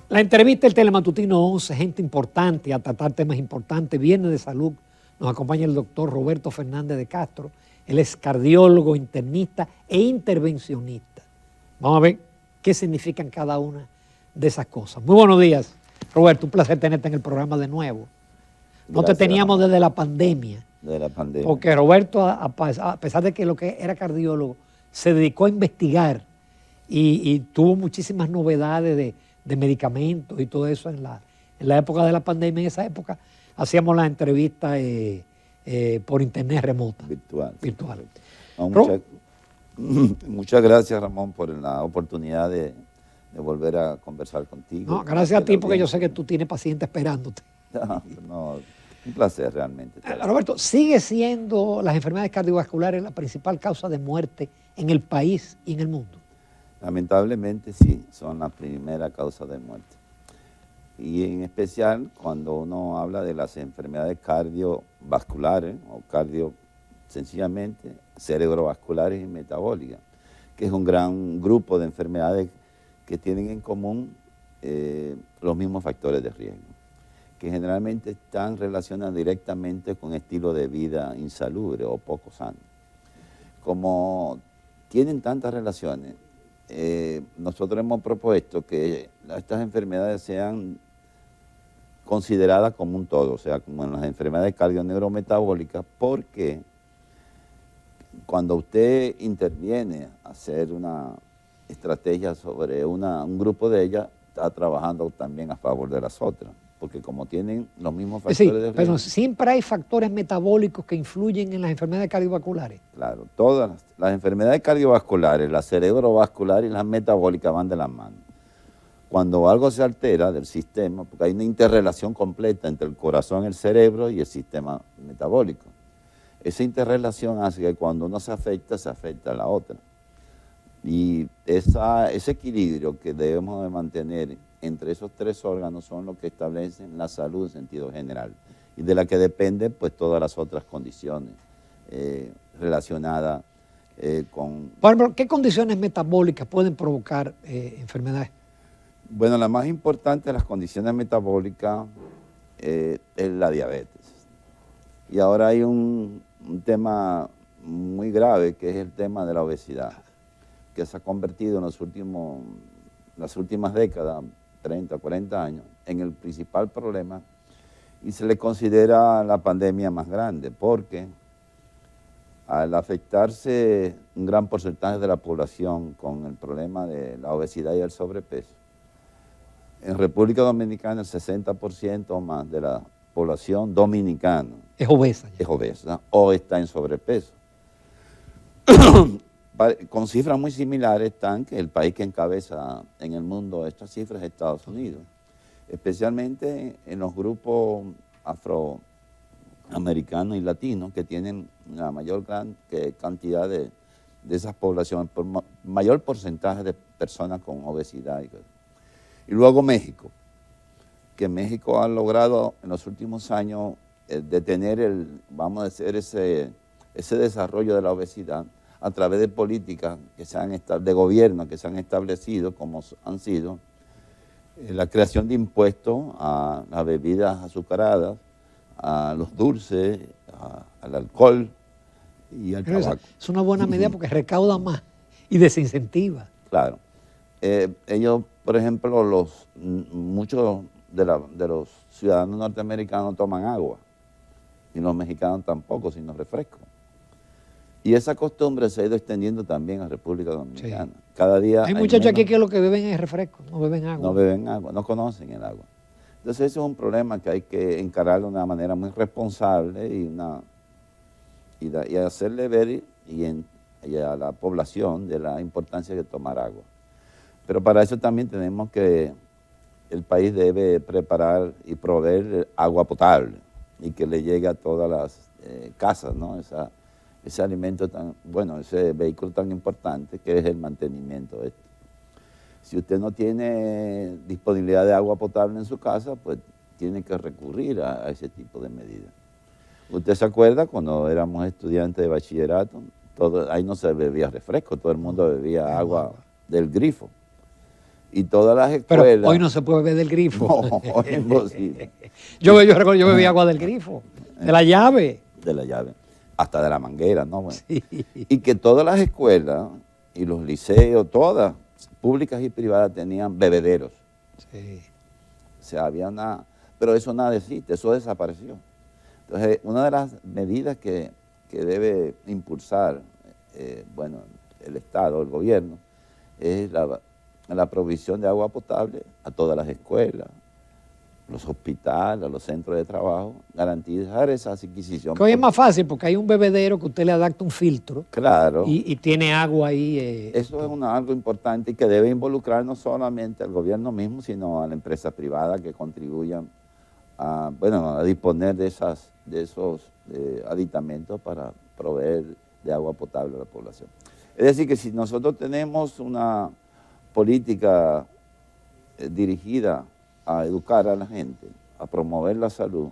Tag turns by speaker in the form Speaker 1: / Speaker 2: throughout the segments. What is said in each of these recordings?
Speaker 1: La entrevista del Telematutino 11, gente importante a tratar temas importantes, viene de salud. Nos acompaña el doctor Roberto Fernández de Castro. Él es cardiólogo, internista e intervencionista. Vamos a ver qué significan cada una de esas cosas. Muy buenos días, Roberto. Un placer tenerte en el programa de nuevo. No te teníamos desde la pandemia.
Speaker 2: De la pandemia.
Speaker 1: Porque Roberto, a pesar de que lo que era cardiólogo, se dedicó a investigar y tuvo muchísimas novedades de medicamentos y todo eso en la época de la pandemia. En esa época hacíamos las entrevistas por internet remota. Virtual.
Speaker 2: No, muchas gracias, Ramón, por la oportunidad de volver a conversar contigo.
Speaker 1: No, gracias a ti, porque yo sé que tú tienes pacientes esperándote.
Speaker 2: No, un placer realmente.
Speaker 1: Roberto, ¿sigue siendo las enfermedades cardiovasculares la principal causa de muerte en el país y en el mundo?
Speaker 2: Lamentablemente sí, son la primera causa de muerte. Y en especial cuando uno habla de las enfermedades cardiovasculares o sencillamente cerebrovasculares y metabólicas, que es un gran grupo de enfermedades que tienen en común los mismos factores de riesgo, que generalmente están relacionados directamente con estilo de vida insalubre o poco sano. Como tienen tantas relaciones, nosotros hemos propuesto que estas enfermedades sean consideradas como un todo, o sea, como en las enfermedades cardioneurometabólicas, porque cuando usted interviene a hacer una estrategia sobre un grupo de ellas, está trabajando también a favor de las otras, porque como tienen los mismos factores de riesgo.
Speaker 1: Pero siempre hay factores metabólicos que influyen en las enfermedades cardiovasculares.
Speaker 2: Claro, todas las enfermedades cardiovasculares, las cerebrovasculares y las metabólicas van de la mano. Cuando algo se altera del sistema, porque hay una interrelación completa entre el corazón, el cerebro y el sistema metabólico. Esa interrelación hace que cuando uno se afecta a la otra. Y ese equilibrio que debemos de mantener entre esos tres órganos son los que establecen la salud en sentido general y de la que dependen pues todas las otras condiciones relacionadas con...
Speaker 1: Por ejemplo, ¿qué condiciones metabólicas pueden provocar enfermedades?
Speaker 2: Bueno, la más importante de las condiciones metabólicas es la diabetes. Y ahora hay un tema muy grave que es el tema de la obesidad, que se ha convertido en las últimas décadas, 30, 40 años, en el principal problema y se le considera la pandemia más grande porque al afectarse un gran porcentaje de la población con el problema de la obesidad y el sobrepeso, en República Dominicana el 60% o más de la población dominicana
Speaker 1: es obesa.
Speaker 2: Es obesa o está en sobrepeso. Con cifras muy similares están que el país que encabeza en el mundo estas cifras es Estados Unidos, especialmente en los grupos afroamericanos y latinos que tienen la mayor cantidad de esas poblaciones, por mayor porcentaje de personas con obesidad. Y luego México, que México ha logrado en los últimos años detener vamos a decir, ese desarrollo de la obesidad a través de políticas de gobierno que se han establecido, como han sido la creación de impuestos a las bebidas azucaradas, a los dulces, al alcohol y al tabaco.
Speaker 1: Es una buena medida porque recauda más y desincentiva.
Speaker 2: Claro. Ellos, por ejemplo, muchos de los ciudadanos norteamericanos toman agua y los mexicanos tampoco, sino refresco. Y esa costumbre se ha ido extendiendo también a República Dominicana. Sí. Cada día
Speaker 1: hay muchachos aquí que lo que beben es refresco, no beben agua.
Speaker 2: No beben agua, no conocen el agua. Entonces eso es un problema que hay que encararlo de una manera muy responsable y hacerle ver y a la población de la importancia de tomar agua. Pero para eso también tenemos que el país debe preparar y proveer agua potable y que le llegue a todas las casas, ¿no? Ese alimento ese vehículo tan importante que es el mantenimiento de esto. Si usted no tiene disponibilidad de agua potable en su casa, pues tiene que recurrir a ese tipo de medidas. ¿Usted se acuerda cuando éramos estudiantes de bachillerato? Ahí no se bebía refresco, todo el mundo bebía agua del grifo. Y todas las
Speaker 1: Pero
Speaker 2: escuelas...
Speaker 1: hoy no se puede beber del grifo.
Speaker 2: No, hoy es imposible.
Speaker 1: Yo recuerdo, yo bebía agua del grifo, de la llave.
Speaker 2: De la llave, hasta de la manguera, ¿no? Bueno,
Speaker 1: Sí.
Speaker 2: y que todas las escuelas y los liceos, todas, públicas y privadas, tenían bebederos.
Speaker 1: Sí.
Speaker 2: O sea, había una... Pero eso nada existe, eso desapareció. Entonces, una de las medidas que debe impulsar, bueno, el Estado, el gobierno, es la provisión de agua potable a todas las escuelas, los hospitales, los centros de trabajo, garantizar esa adquisición.
Speaker 1: Que hoy es más fácil porque hay un bebedero que usted le adapta un filtro
Speaker 2: Claro.
Speaker 1: y tiene agua ahí.
Speaker 2: Eso es algo importante y que debe involucrar no solamente al gobierno mismo, sino a la empresa privada que contribuyan a, bueno, a disponer de esos aditamentos para proveer de agua potable a la población. Es decir, que si nosotros tenemos una política dirigida a educar a la gente, a promover la salud,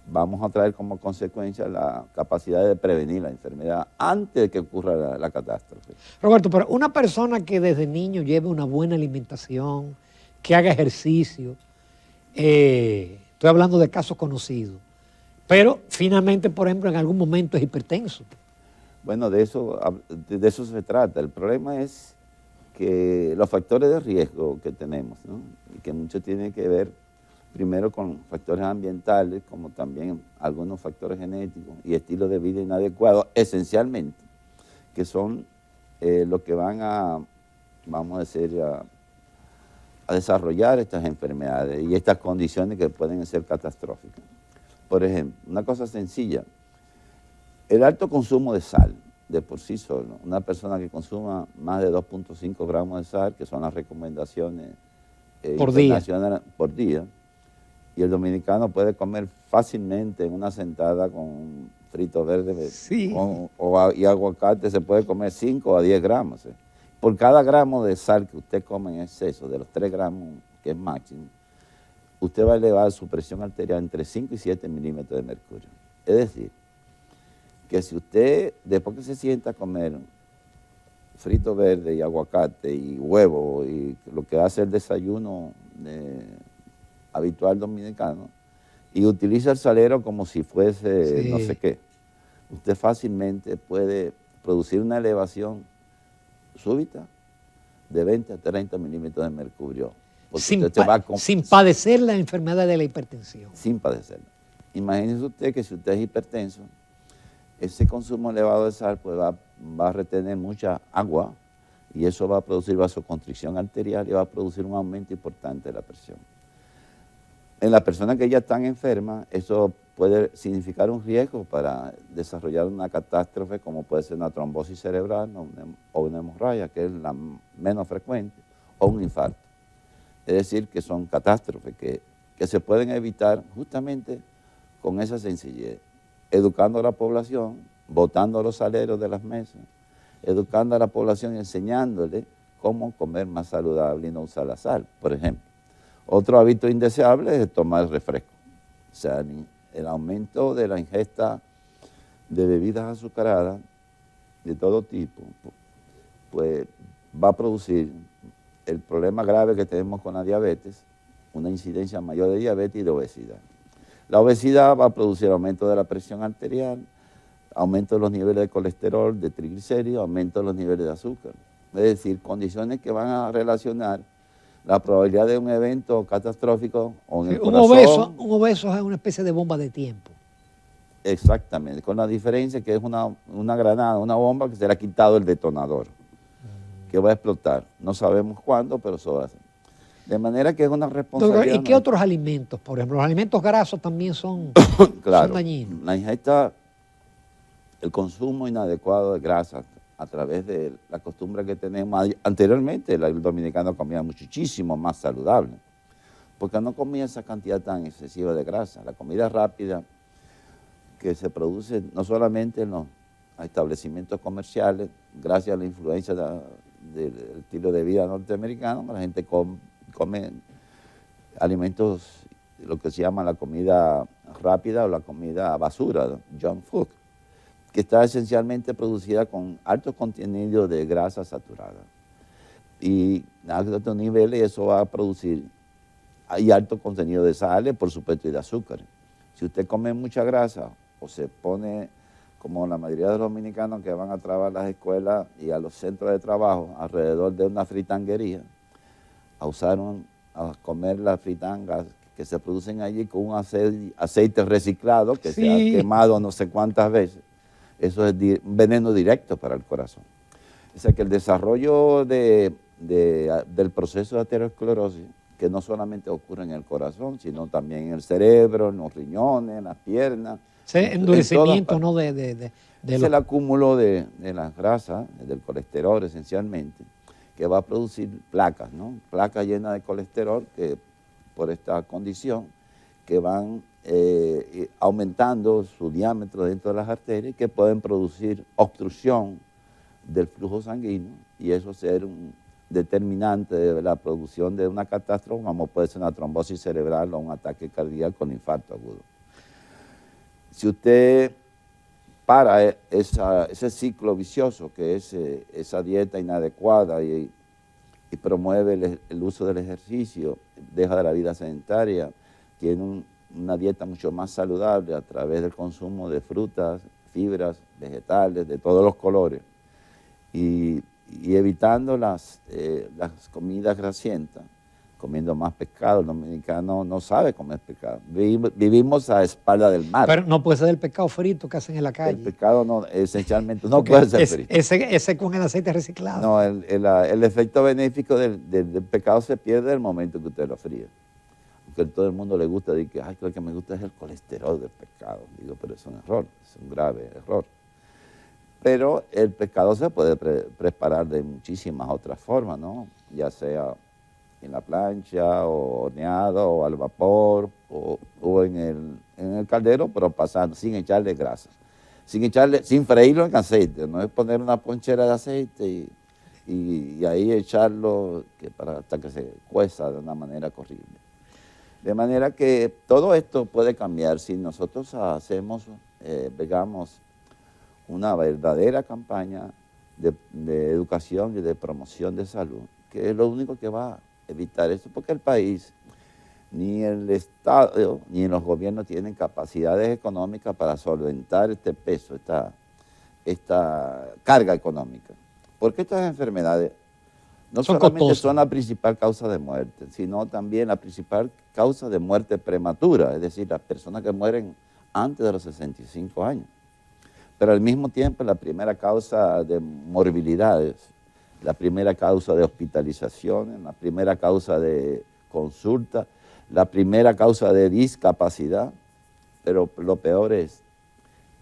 Speaker 2: vamos a traer como consecuencia la capacidad de prevenir la enfermedad antes de que ocurra la catástrofe.
Speaker 1: Roberto, pero una persona que desde niño lleve una buena alimentación, que haga ejercicio, estoy hablando de casos conocidos, pero finalmente, por ejemplo, en algún momento es hipertenso.
Speaker 2: Bueno, de eso se trata. El problema es que los factores de riesgo que tenemos, ¿no? Y que mucho tiene que ver primero con factores ambientales, como también algunos factores genéticos y estilo de vida inadecuado, esencialmente, que son los que van a, vamos a decir, a desarrollar estas enfermedades y estas condiciones que pueden ser catastróficas. Por ejemplo, una cosa sencilla, el alto consumo de sal, de por sí solo, una persona que consuma más de 2.5 gramos de sal, que son las recomendaciones internacionales por día, y el dominicano puede comer fácilmente en una sentada con un frito verde
Speaker 1: sí.
Speaker 2: y aguacate, se puede comer 5 a 10 gramos. Por cada gramo de sal que usted come en exceso, de los 3 gramos, que es máximo, usted va a elevar su presión arterial entre 5 y 7 milímetros de mercurio. Es decir, que si usted, después que se sienta a comer frito verde y aguacate y huevo y lo que hace el desayuno habitual dominicano, y utiliza el salero como si fuese no sé qué, usted fácilmente puede producir una elevación súbita de 20 a 30 milímetros de mercurio.
Speaker 1: Sin padecer la enfermedad de la hipertensión.
Speaker 2: Sin padecerla. Imagínese usted que si usted es hipertenso, ese consumo elevado de sal pues va a retener mucha agua y eso va a producir vasoconstricción arterial y va a producir un aumento importante de la presión. En las personas que ya están enfermas, eso puede significar un riesgo para desarrollar una catástrofe como puede ser una trombosis cerebral o una hemorragia, que es la menos frecuente, o un infarto. Es decir, que son catástrofes que se pueden evitar justamente con esa sencillez, educando a la población, botando los saleros de las mesas, educando a la población y enseñándole cómo comer más saludable y no usar la sal, por ejemplo. Otro hábito indeseable es tomar refresco. O sea, el aumento de la ingesta de bebidas azucaradas de todo tipo, pues va a producir el problema grave que tenemos con la diabetes, una incidencia mayor de diabetes y de obesidad. La obesidad va a producir aumento de la presión arterial, aumento de los niveles de colesterol, de triglicéridos, aumento de los niveles de azúcar. Es decir, condiciones que van a relacionar la probabilidad de un evento catastrófico o en el corazón.
Speaker 1: Un obeso es una especie de bomba de tiempo.
Speaker 2: Exactamente, con la diferencia que es una granada, una bomba que se le ha quitado el detonador, que va a explotar. No sabemos cuándo, pero eso va a ser. De manera que es una responsabilidad.
Speaker 1: ¿Y qué otros alimentos? Por ejemplo, los alimentos grasos también son,
Speaker 2: claro,
Speaker 1: son dañinos.
Speaker 2: La ingesta, el consumo inadecuado de grasas a través de la costumbre que tenemos. Anteriormente el dominicano comía muchísimo más saludable, porque no comía esa cantidad tan excesiva de grasa. La comida rápida que se produce no solamente en los establecimientos comerciales, gracias a la influencia del estilo de vida norteamericano, la gente come alimentos, lo que se llama la comida rápida o la comida basura, junk food, que está esencialmente producida con alto contenido de grasa saturada. y a altos niveles eso va a producir, hay alto contenido de sales, por supuesto, y de azúcar. Si usted come mucha grasa o se pone, como la mayoría de los dominicanos que van a trabajar a las escuelas y a los centros de trabajo, alrededor de una fritanguería, a comer las fritangas que se producen allí con un aceite reciclado que se ha
Speaker 1: Sí.
Speaker 2: quemado no sé cuántas veces, eso es un veneno directo para el corazón. O sea que el desarrollo del proceso de aterosclerosis, que no solamente ocurre en el corazón, sino también en el cerebro, en los riñones, en las piernas.
Speaker 1: Ese endurecimiento, ¿no? De
Speaker 2: Es el acúmulo de las grasas, del colesterol esencialmente, que va a producir placas, ¿no? Placas llenas de colesterol que por esta condición que van aumentando su diámetro dentro de las arterias, que pueden producir obstrucción del flujo sanguíneo y eso ser un determinante de la producción de una catástrofe, como puede ser una trombosis cerebral o un ataque cardíaco con infarto agudo. Si usted para ese ciclo vicioso que es esa dieta inadecuada y promueve el uso del ejercicio, deja de la vida sedentaria, tiene una dieta mucho más saludable a través del consumo de frutas, fibras, vegetales, de todos los colores, y evitando las comidas grasientas, comiendo más pescado. El dominicano no sabe comer pescado. Vivimos a espalda del mar.
Speaker 1: Pero no puede ser el pescado frito que hacen en la calle.
Speaker 2: El pescado no, esencialmente no puede ser frito.
Speaker 1: Ese con el aceite reciclado.
Speaker 2: No, el efecto benéfico del pescado se pierde el momento que usted lo fríe. Porque a todo el mundo le gusta decir que lo que me gusta es el colesterol del pescado. Digo, pero es un error, es un grave error. Pero el pescado se puede preparar de muchísimas otras formas, ¿no? Ya sea en la plancha, o horneado, o al vapor, o en el caldero, pero pasando, sin echarle grasas. Sin freírlo en aceite, no es poner una ponchera de aceite y ahí echarlo hasta que se cueza de una manera corrible. De manera que todo esto puede cambiar si nosotros hacemos, digamos, una verdadera campaña de educación y de promoción de salud, que es lo único que va a evitar eso, porque el país, ni el Estado, ni los gobiernos tienen capacidades económicas para solventar este peso, esta carga económica. Porque estas enfermedades no solamente son la principal causa de muerte, sino también la principal causa de muerte prematura, es decir, las personas que mueren antes de los 65 años. Pero al mismo tiempo la primera causa de morbilidades, la primera causa de hospitalizaciones, la primera causa de consulta, la primera causa de discapacidad, pero lo peor es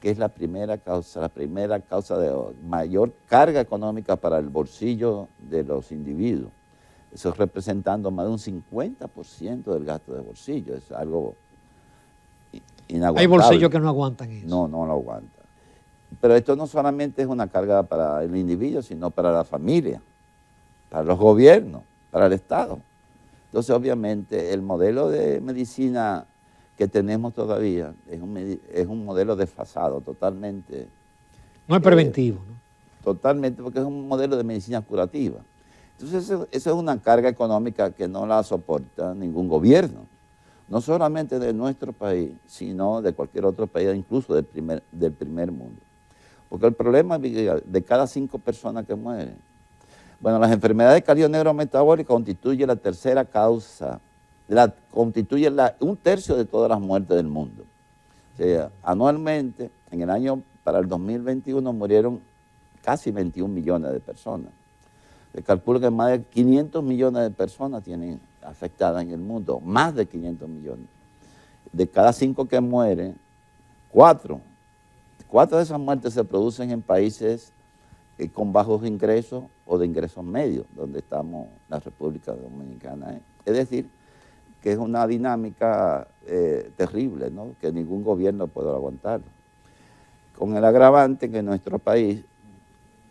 Speaker 2: que es la primera causa de mayor carga económica para el bolsillo de los individuos. Eso representando más de un 50% del gasto de bolsillo, es algo inaguantable.
Speaker 1: Hay bolsillos que no aguantan eso.
Speaker 2: No lo aguantan. Pero esto no solamente es una carga para el individuo, sino para la familia, para los gobiernos, para el Estado. Entonces, obviamente, el modelo de medicina que tenemos todavía es un modelo desfasado, totalmente.
Speaker 1: No es preventivo, ¿no?
Speaker 2: Totalmente, porque es un modelo de medicina curativa. Entonces, eso es una carga económica que no la soporta ningún gobierno, no solamente de nuestro país, sino de cualquier otro país, incluso del primer mundo. Porque el problema de cada 5 personas que mueren, bueno, las enfermedades cardio-neurometabólicas constituyen la tercera causa, constituyen un tercio de todas las muertes del mundo. O sea, anualmente, para el 2021 murieron casi 21 millones de personas. Se calcula que más de 500 millones de personas tienen afectadas en el mundo, más de 500 millones. De cada 5 que mueren, 4 de esas muertes se producen en países con bajos ingresos o de ingresos medios, donde estamos la República Dominicana. Es decir, que es una dinámica terrible, ¿no? Que ningún gobierno puede aguantarlo. Con el agravante que en nuestro país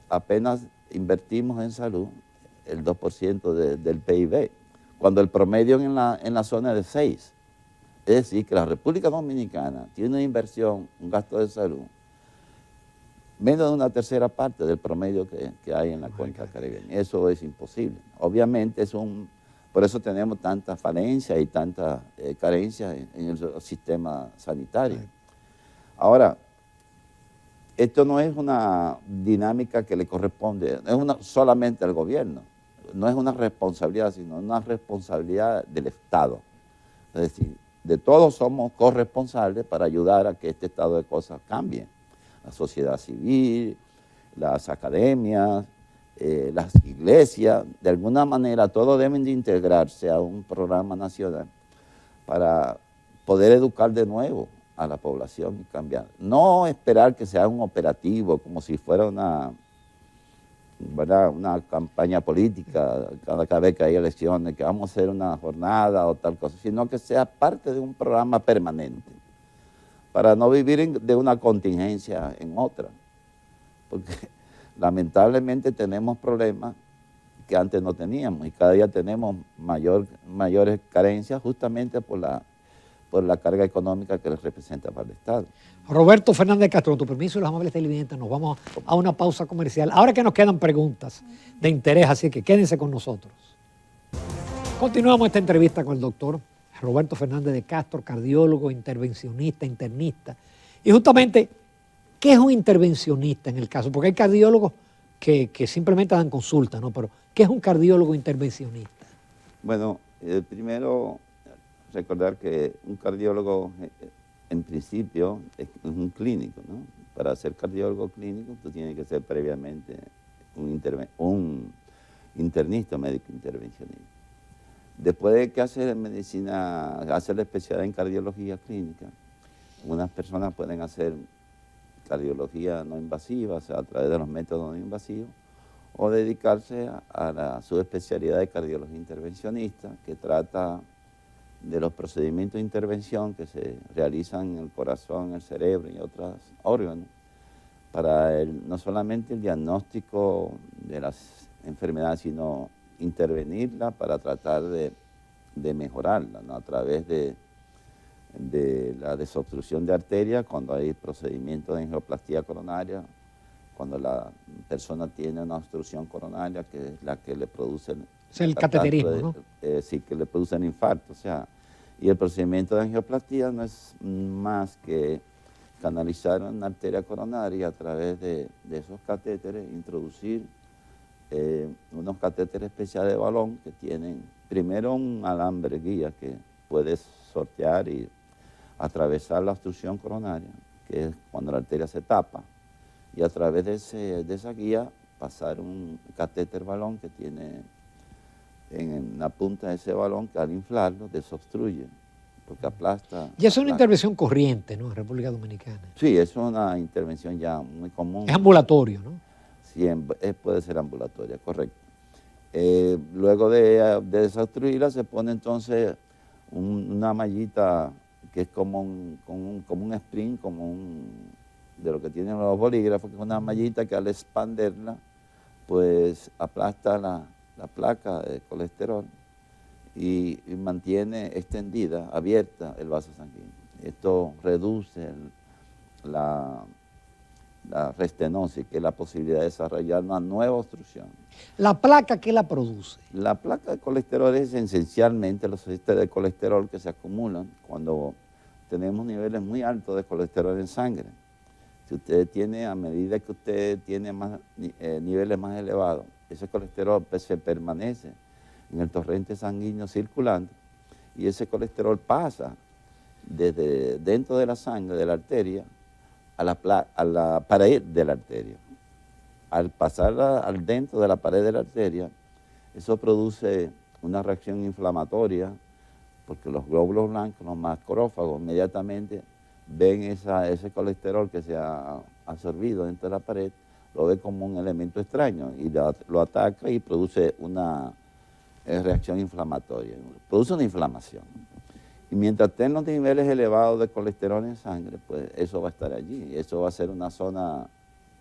Speaker 2: apenas invertimos en salud el 2% del PIB, cuando el promedio en la zona es de 6. Es decir, que la República Dominicana tiene una inversión, un gasto de salud menos de una tercera parte del promedio que hay en la cuenca caribeña. Eso es imposible. Obviamente por eso tenemos tanta falencia y tanta carencia en el sistema sanitario. Ahora, esto no es una dinámica que le corresponde, no es solamente al gobierno, no es una responsabilidad, sino una responsabilidad del Estado. Es decir, de todos somos corresponsables para ayudar a que este estado de cosas cambie. La sociedad civil, las academias, las iglesias, de alguna manera todos deben de integrarse a un programa nacional para poder educar de nuevo a la población y cambiar. No esperar que sea un operativo como si fuera una campaña política cada vez que hay elecciones, que vamos a hacer una jornada o tal cosa, sino que sea parte de un programa permanente para no vivir de una contingencia en otra, porque lamentablemente tenemos problemas que antes no teníamos y cada día tenemos mayores carencias justamente por la carga económica que les representa para el Estado.
Speaker 1: Roberto Fernández Castro, con tu permiso y los amables televidentes, nos vamos a una pausa comercial. Ahora que nos quedan preguntas de interés, así que quédense con nosotros. Continuamos esta entrevista con el doctor Roberto Fernández de Castro, cardiólogo, intervencionista, internista. Y justamente, ¿qué es un intervencionista en el caso? Porque hay cardiólogos que simplemente dan consulta, ¿no? Pero, ¿qué es un cardiólogo intervencionista?
Speaker 2: Bueno, primero recordar que un cardiólogo en principio es un clínico, ¿no? Para ser cardiólogo clínico tú tienes que ser previamente un internista, médico intervencionista. Después de que hacer medicina, hacer la especialidad en cardiología clínica, unas personas pueden hacer cardiología no invasiva, o sea, a través de los métodos no invasivos, o dedicarse a la subespecialidad de cardiología intervencionista, que trata de los procedimientos de intervención que se realizan en el corazón, el cerebro y otros órganos, para no solamente el diagnóstico de las enfermedades, sino intervenirla para tratar de mejorarla, ¿no? A través de la desobstrucción de arterias, cuando hay procedimientos de angioplastía coronaria, cuando la persona tiene una obstrucción coronaria, que es la que le produce
Speaker 1: el cateterismo, ¿no?
Speaker 2: Sí, que le produce el infarto, o sea, y el procedimiento de angioplastía no es más que canalizar una arteria coronaria a través de esos catéteres, introducir unos catéteres especiales de balón que tienen primero un alambre guía que puede sortear y atravesar la obstrucción coronaria, que es cuando la arteria se tapa, y a través de esa guía pasar un catéter balón que tiene en la punta de ese balón, que al inflarlo desobstruye, porque aplasta.
Speaker 1: Y eso es una intervención corriente, ¿no? En República Dominicana.
Speaker 2: Sí, es una intervención ya muy común.
Speaker 1: Es ambulatorio, ¿no?
Speaker 2: Sí, puede ser ambulatoria, correcto. Luego de desobstruirla se pone entonces una mallita que es como un sprint, de lo que tienen los bolígrafos, que es una mallita que al expanderla, pues aplasta la placa de colesterol y mantiene extendida, abierta el vaso sanguíneo. Esto reduce la restenosis, que es la posibilidad de desarrollar una nueva obstrucción.
Speaker 1: ¿La placa qué la produce?
Speaker 2: La placa de colesterol es esencialmente los esteroides de colesterol que se acumulan cuando tenemos niveles muy altos de colesterol en sangre. Si usted tiene, a medida que usted tiene niveles más elevados, ese colesterol se permanece en el torrente sanguíneo circulando y ese colesterol pasa desde dentro de la sangre, de la arteria, a la pared de la arteria. Al pasar al dentro de la pared de la arteria, eso produce una reacción inflamatoria, porque los glóbulos blancos, los macrófagos, inmediatamente ven ese colesterol que se ha absorbido dentro de la pared, lo ve como un elemento extraño y lo ataca y produce una reacción inflamatoria, produce una inflamación. Y mientras estén los niveles elevados de colesterol en sangre, pues eso va a estar allí. Eso va a ser una zona,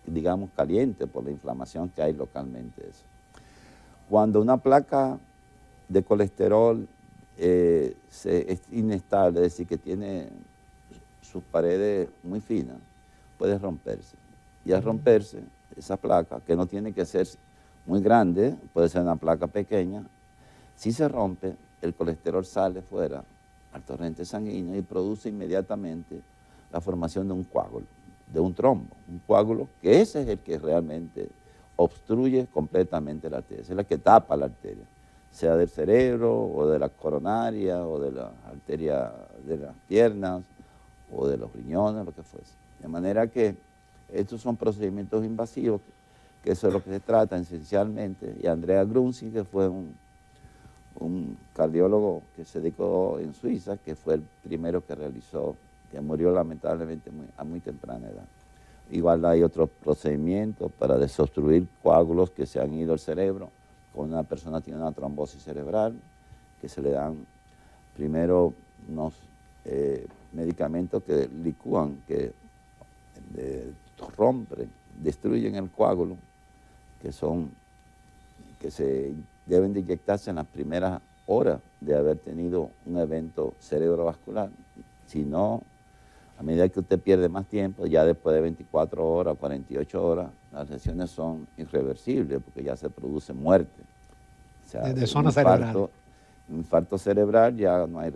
Speaker 2: digamos, caliente por la inflamación que hay localmente. Cuando una placa de colesterol es inestable, es decir, que tiene sus paredes muy finas, puede romperse. Y al romperse esa placa, que no tiene que ser muy grande, puede ser una placa pequeña, si se rompe, el colesterol sale fuera al torrente sanguíneo y produce inmediatamente la formación de un coágulo, de un trombo, un coágulo que ese es el que realmente obstruye completamente la arteria, es la que tapa la arteria, sea del cerebro o de la coronaria o de la arteria de las piernas o de los riñones, lo que fuese. De manera que estos son procedimientos invasivos, que eso es lo que se trata esencialmente, y Andrea Grunzi, que fue un cardiólogo que se dedicó en Suiza, que fue el primero que realizó, que murió lamentablemente a muy temprana edad. Igual hay otros procedimientos para desobstruir coágulos que se han ido al cerebro. Cuando una persona tiene una trombosis cerebral, que se le dan primero unos medicamentos que licúan, que rompen, destruyen el coágulo, que se deben de inyectarse en las primeras horas de haber tenido un evento cerebrovascular. Si no, a medida que usted pierde más tiempo, ya después de 24 horas, 48 horas, las lesiones son irreversibles porque ya se produce muerte. O sea,
Speaker 1: de zona cerebral.
Speaker 2: Un infarto cerebral ya no hay.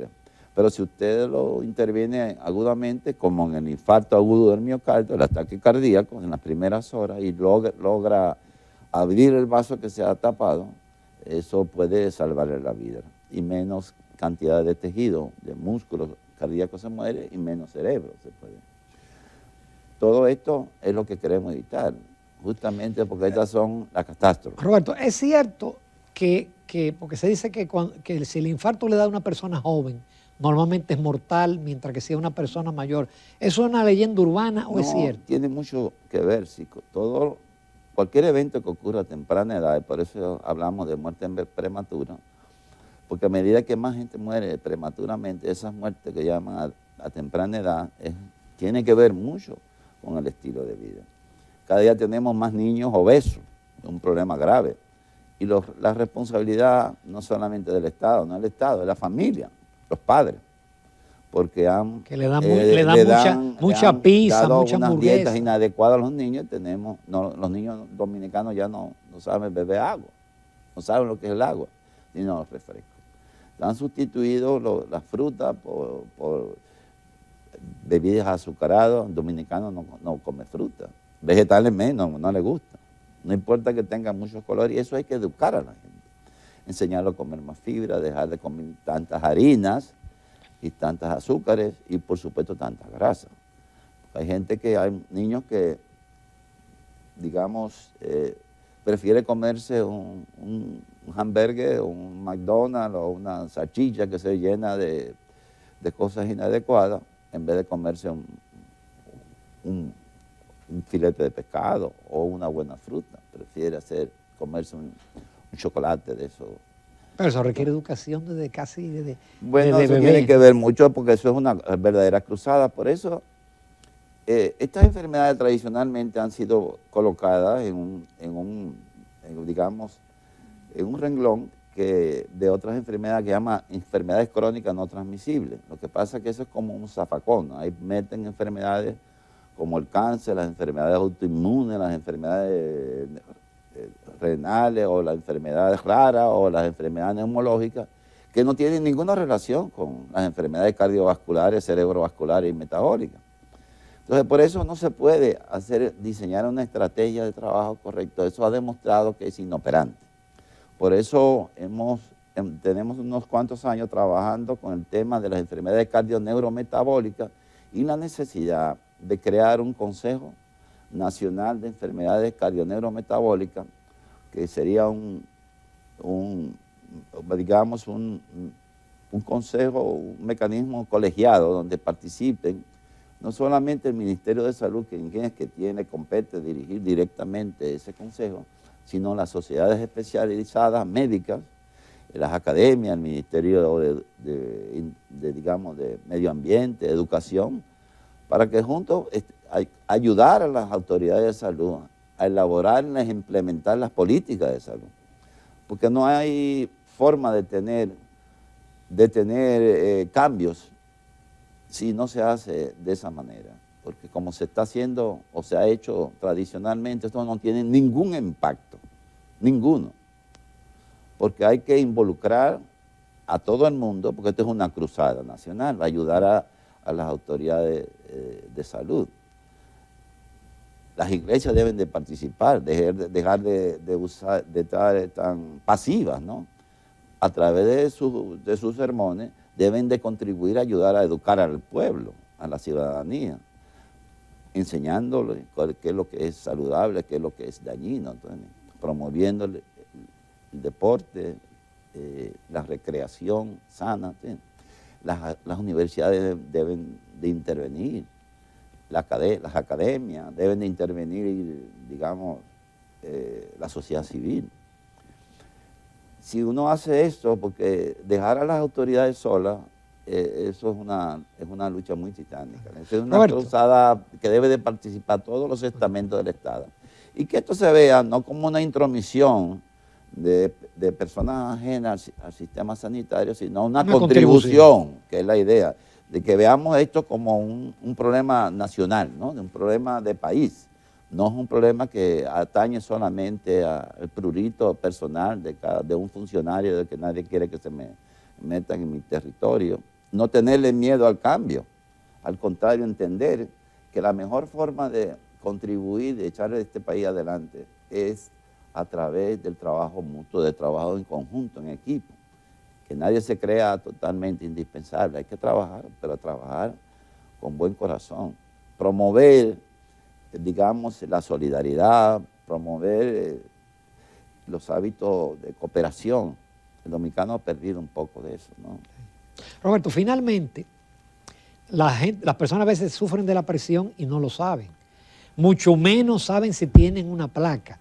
Speaker 2: Pero si usted lo interviene agudamente, como en el infarto agudo del miocardio, el ataque cardíaco, en las primeras horas, y logra abrir el vaso que se ha tapado, eso puede salvarle la vida. Y menos cantidad de tejido, de músculos cardíacos se muere y menos cerebro se puede. Todo esto es lo que queremos evitar, justamente porque estas son las catástrofes.
Speaker 1: Roberto, es cierto que porque se dice que si el infarto le da a una persona joven, normalmente es mortal, mientras que si es una persona mayor. ¿Eso es una leyenda urbana o es cierto?
Speaker 2: Tiene mucho que ver, cualquier evento que ocurra a temprana edad, y por eso hablamos de muerte prematura, porque a medida que más gente muere prematuramente, esas muertes que llaman a temprana edad, tiene que ver mucho con el estilo de vida. Cada día tenemos más niños obesos, es un problema grave. Y la responsabilidad no solamente del Estado, no del Estado, de la familia, los padres, porque
Speaker 1: que le dan mucha pizza,
Speaker 2: dado
Speaker 1: mucha
Speaker 2: unas
Speaker 1: hamburguesa.
Speaker 2: dietas inadecuadas a los niños. Los niños dominicanos ya no saben beber agua, no saben lo que es el agua, ni los refrescos. Han sustituido las frutas por bebidas azucaradas. Un dominicano no come fruta, vegetales menos, no le gusta. No importa que tenga muchos colores, y eso hay que educar a la gente. Enseñarlo a comer más fibra, dejar de comer tantas harinas y tantas azúcares y por supuesto tantas grasas. Hay niños que, digamos, prefiere comerse un hamburger, un McDonald's o una salchicha que se llena de cosas inadecuadas, en vez de comerse un filete de pescado o una buena fruta. Prefiere comerse un chocolate de eso.
Speaker 1: Pero eso requiere educación desde casi
Speaker 2: Bueno,
Speaker 1: desde
Speaker 2: eso
Speaker 1: bebé.
Speaker 2: tiene que ver mucho porque eso es una verdadera cruzada. Por eso estas enfermedades tradicionalmente han sido colocadas en un renglón de otras enfermedades que llama enfermedades crónicas no transmisibles. Lo que pasa es que eso es como un zafacón, ¿no? Ahí meten enfermedades como el cáncer, las enfermedades autoinmunes, las enfermedades renales o las enfermedades raras o las enfermedades neumológicas, que no tienen ninguna relación con las enfermedades cardiovasculares, cerebrovasculares y metabólicas. Entonces, por eso no se puede diseñar una estrategia de trabajo correcta. Eso ha demostrado que es inoperante. Por eso tenemos unos cuantos años trabajando con el tema de las enfermedades cardioneurometabólicas y la necesidad de crear un Consejo Nacional de Enfermedades Cardioneurometabólicas, que sería un consejo, un mecanismo colegiado donde participen no solamente el Ministerio de Salud, que compete dirigir directamente ese consejo, sino las sociedades especializadas médicas, las academias, el Ministerio de Medio Ambiente, Educación, para que juntos ayudar a las autoridades de salud a elaborar y implementar las políticas de salud. Porque no hay forma de tener cambios si no se hace de esa manera. porque como se está haciendo o se ha hecho tradicionalmente, esto no tiene ningún impacto, ninguno, porque hay que involucrar a todo el mundo, porque esto es una cruzada nacional, ayudar a las autoridades de salud. Las iglesias deben de participar, dejar de estar tan pasivas, ¿no? A través de sus sermones deben de contribuir a ayudar a educar al pueblo, a la ciudadanía, enseñándole qué es lo que es saludable, qué es lo que es dañino, entonces, promoviendo el deporte, la recreación sana. Las universidades deben de intervenir, las academias deben de intervenir, digamos, la sociedad civil. Si uno hace esto, porque dejar a las autoridades solas, eso es una lucha muy titánica. Es una
Speaker 1: Roberto,
Speaker 2: cruzada que debe de participar todos los estamentos del Estado. Y que esto se vea no como una intromisión de personas ajenas al sistema sanitario, sino una contribución, que es la idea, de que veamos esto como un problema nacional, ¿no? Un problema de país. No es un problema que atañe solamente al prurito personal de un funcionario, de que nadie quiere que se me metan en mi territorio. No tenerle miedo al cambio, al contrario, entender que la mejor forma de contribuir, de echar este país adelante, es a través del trabajo mutuo, del trabajo en conjunto, en equipo. Que nadie se crea totalmente indispensable, hay que trabajar, pero trabajar con buen corazón. Promover, digamos, la solidaridad, promover los hábitos de cooperación. El dominicano ha perdido un poco de eso, ¿no?
Speaker 1: Roberto, finalmente, las personas a veces sufren de la presión y no lo saben. Mucho menos saben si tienen una placa.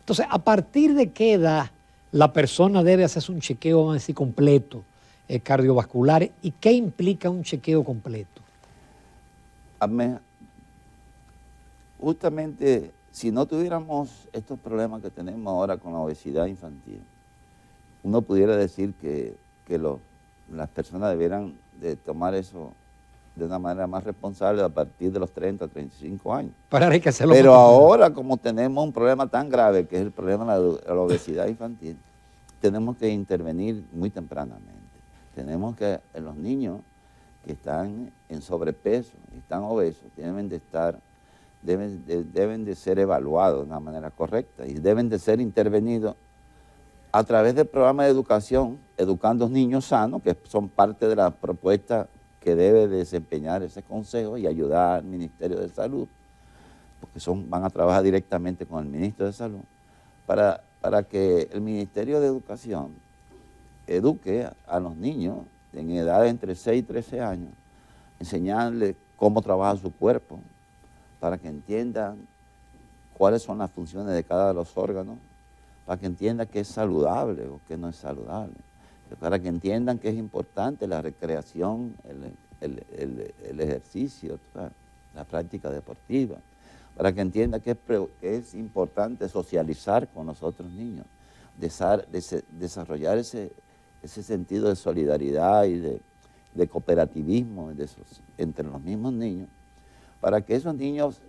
Speaker 1: Entonces, ¿a partir de qué edad la persona debe hacerse un chequeo, vamos a decir, completo, cardiovascular? ¿Y qué implica un chequeo completo?
Speaker 2: Justamente, si no tuviéramos estos problemas que tenemos ahora con la obesidad infantil, uno pudiera decir que las personas debieran de tomar eso de una manera más responsable a partir de los 30, 35 años. Pero ahora, como tenemos un problema tan grave, que es el problema de la obesidad infantil, tenemos que intervenir muy tempranamente. Tenemos que, los niños que están en sobrepeso, están obesos, deben de ser evaluados de una manera correcta y deben de ser intervenidos a través del programa de educación, Educando Niños Sanos, que son parte de la propuesta que debe desempeñar ese consejo y ayudar al Ministerio de Salud, porque van a trabajar directamente con el Ministro de Salud, para que el Ministerio de Educación eduque a los niños en edad de entre 6 y 13 años, enseñarles cómo trabaja su cuerpo, para que entiendan cuáles son las funciones de cada de los órganos, para que entiendan qué es saludable o qué no es saludable, para que entiendan que es importante la recreación, el ejercicio, la práctica deportiva, para que entiendan que es importante socializar con los otros niños, desarrollar ese sentido de solidaridad y de cooperativismo entre los mismos niños, para que esos niños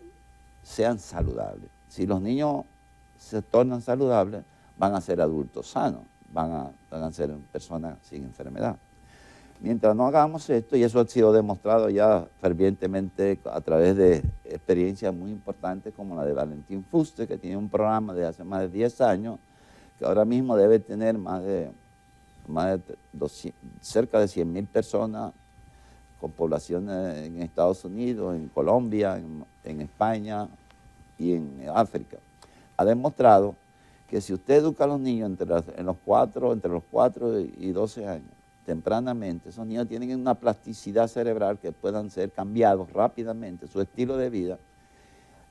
Speaker 2: sean saludables. Si los niños se tornan saludables, van a ser adultos sanos, van a ser personas sin enfermedad. Mientras no hagamos esto, y eso ha sido demostrado ya fervientemente a través de experiencias muy importantes como la de Valentín Fuster, que tiene un programa de hace más de 10 años, que ahora mismo debe tener cerca de 100.000 personas con poblaciones en Estados Unidos, en Colombia, en España y en África. Ha demostrado que si usted educa a los niños entre los 4 y 12 años, tempranamente, esos niños tienen una plasticidad cerebral que puedan ser cambiados rápidamente, su estilo de vida,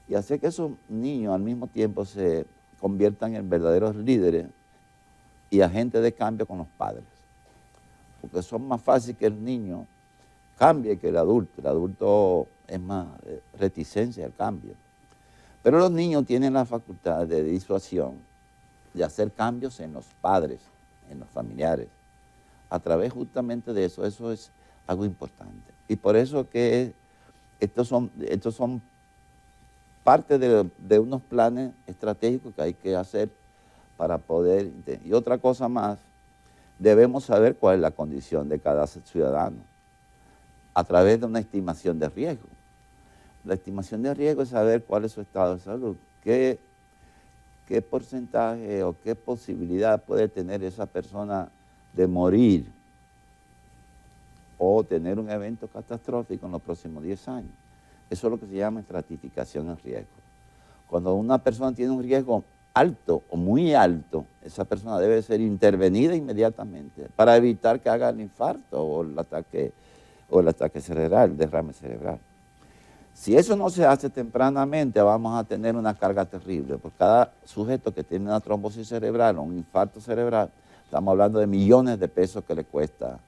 Speaker 2: y hacer que esos niños al mismo tiempo se conviertan en verdaderos líderes y agentes de cambio con los padres. Porque son más fácil que el niño cambie que el adulto. El adulto es más reticencia al cambio. Pero los niños tienen la facultad de disuasión, de hacer cambios en los padres, en los familiares. A través justamente de eso es algo importante. Y por eso que estos son parte de unos planes estratégicos que hay que hacer para poder... Y otra cosa más, debemos saber cuál es la condición de cada ciudadano a través de una estimación de riesgo. La estimación de riesgo es saber cuál es su estado de salud, qué porcentaje o qué posibilidad puede tener esa persona de morir o tener un evento catastrófico en los próximos 10 años. Eso es lo que se llama estratificación en riesgo. Cuando una persona tiene un riesgo alto o muy alto, esa persona debe ser intervenida inmediatamente para evitar que haga el infarto o el ataque cerebral, el derrame cerebral. Si eso no se hace tempranamente, vamos a tener una carga terrible, porque cada sujeto que tiene una trombosis cerebral o un infarto cerebral, estamos hablando de millones de pesos que le cuesta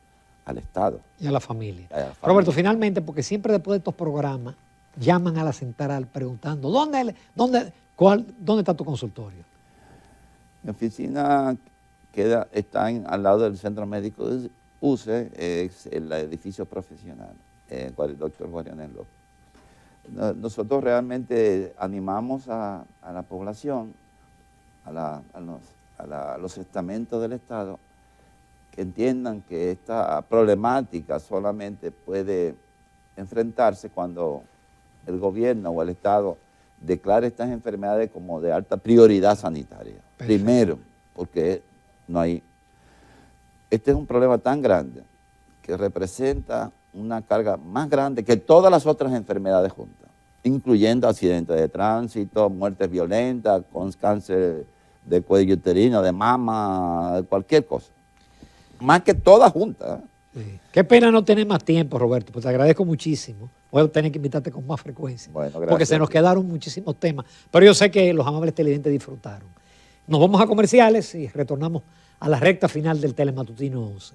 Speaker 2: al Estado.
Speaker 1: Y a la familia. Roberto, finalmente, porque siempre después de estos programas, llaman a la central preguntando, ¿dónde está tu consultorio?
Speaker 2: Mi oficina está al lado del Centro Médico de UCE, es el edificio profesional, con el doctor Guarionel López. Nosotros realmente animamos a la población, a los estamentos del Estado, que entiendan que esta problemática solamente puede enfrentarse cuando el gobierno o el Estado declare estas enfermedades como de alta prioridad sanitaria. Perfecto. Primero, porque este es un problema tan grande que representa una carga más grande que todas las otras enfermedades juntas, incluyendo accidentes de tránsito, muertes violentas, con cáncer de cuello uterino, de mama, cualquier cosa. Más que todas juntas.
Speaker 1: Sí. Qué pena no tener más tiempo, Roberto, pues te agradezco muchísimo. Voy a tener que invitarte con más frecuencia, bueno, gracias, porque se nos quedaron muchísimos temas, pero yo sé que los amables televidentes disfrutaron. Nos vamos a comerciales y retornamos a la recta final del Telematutino 11.